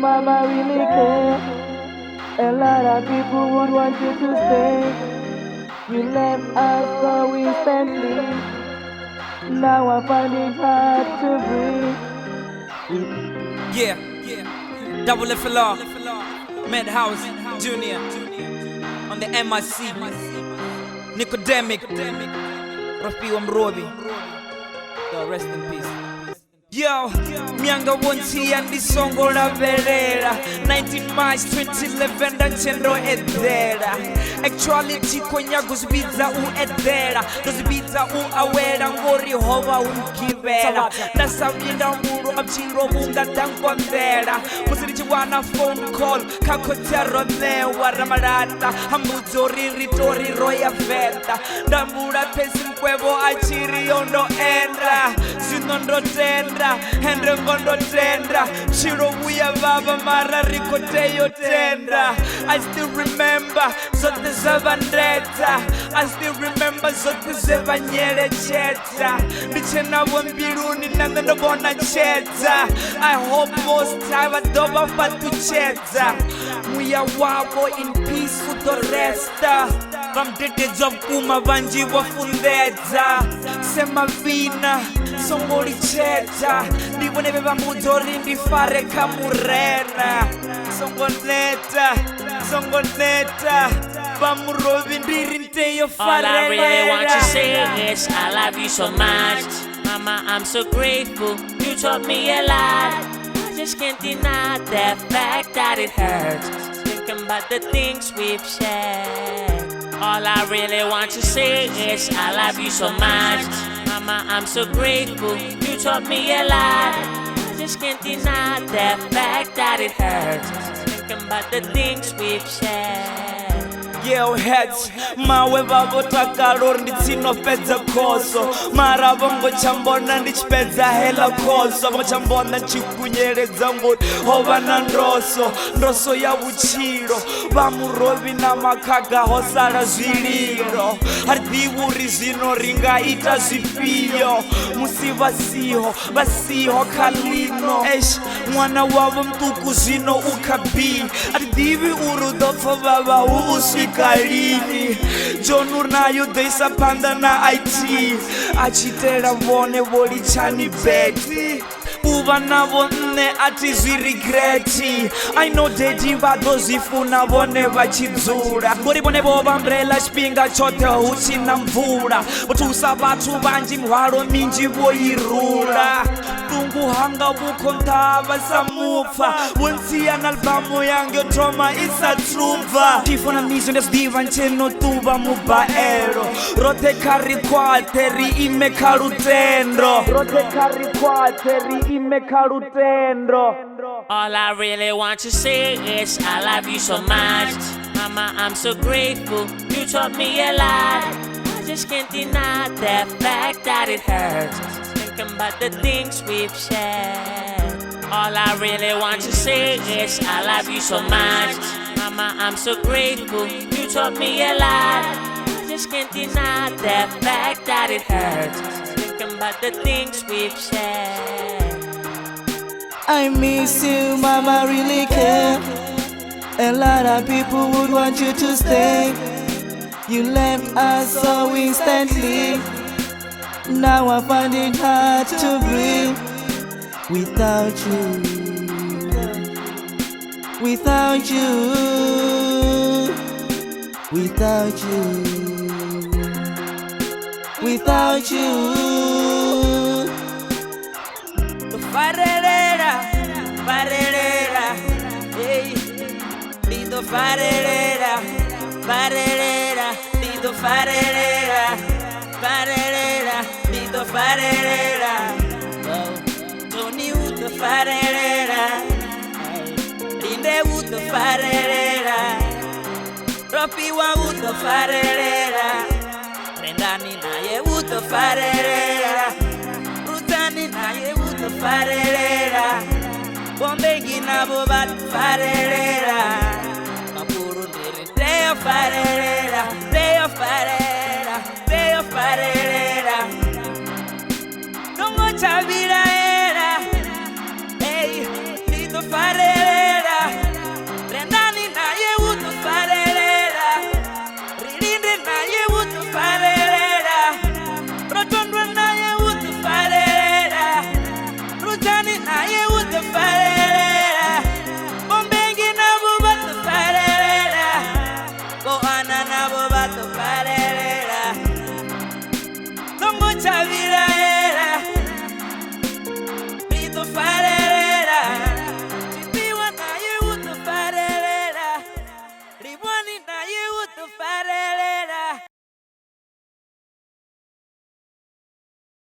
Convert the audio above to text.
mama really care. A lot of people would want you to stay. You left us so instantly. Now I find it hard to breathe. Yeah, double FLR, Madhouse Junior on the MIC, Nicodermic, Rafi Wamrobi, rest in peace. Yo, Myanga Wonti and the songo la verera 19 March 2011 Dancendo edera Actuality konya guzbiza u edera Guzbiza u awera ngori hova ukivera Nasabinda muru abchiro munga tankwa mbera Musirichi wana phone call kakotero newa ramarata Hamuzori ritori roya veta Ndambura pesi mkwevo achiri yondo endra Sinondo tenda Hendre ngondo tenda Shiro buya baba mara rikoteyo tenda I still remember Zote zavandeta I still remember Zote zevanyele cheta Nichena wambiruni nangendo bona cheta I hope most time adoba fatu cheta Muya wabo in peace with the resta From decades of kuma banji wafundeta Sema vina Songoli cheta Ndibone beba mudori ndifare kamurena Songoneta Bamurobi ndiri nteyo farena All I really want to say is I love you so much. Mama, I'm so grateful. You taught me a lot. I just can't deny the fact that it hurts. Thinking about the things we've shared. All I really want to say is I love you so much. Mama, I'm so grateful. You taught me a lot. I just can't deny the fact that it hurts. Thinking about the things we've shared. Yo heads, mawe babo takalor nditsino pedza koso Mara bongo chambona ndichipedza hela koso Bongo chambona nchikunyereza ngoti hova na Ndoso ya uchiro Bamurobi na makaga hosala zwiliro Hardivuri zino ringa ita zvifiyo Musi basiho kalino mwana wavo mtuku zino ukabi Hardivi urudofo baba uusika Kalini Jonur nayo deisa panda na IT Achitera vone voli chani beti Uva na vone ati zviregreti I know dedi vadozifuna vone vachidzura Ngori vone vova umbrella chipinga chote huchina mvura Votusa vatu vanji mhwaro minji voirura Tungu hanga vukontava samupfa Vonsiya na albamu yange troma isa trumva Tifona Mizo ndesdiva ncheno tuva mubaero Rote kari kwateri ime karutendo All I really want to say is I love you so much. Mama, I'm so grateful. You taught me a lot. I just can't deny the fact that it hurts. Thinking about the things we've shared. All I really want to say is I love you so much. Mama, I'm so grateful. You taught me a lot. I just can't deny the fact that it hurts. Thinking about the things we've shared. I miss you, mama really care. A lot of people would want you to stay. You left us so instantly. Now I find it hard to breathe. Without you, without you, without you, without you. Farelera, hey, Lido farelera, Lido farelera, Lido farelera, Tony Udo farelera, Linde Udo farelera, Ropi wa Udo farelera, Rendani naye Udo farelera, Rutani naye Udo farelera. Bombegi na bobat farelera Kapuru ndiri Teo farelera Nongo chavira era Hey, Lido farelera for I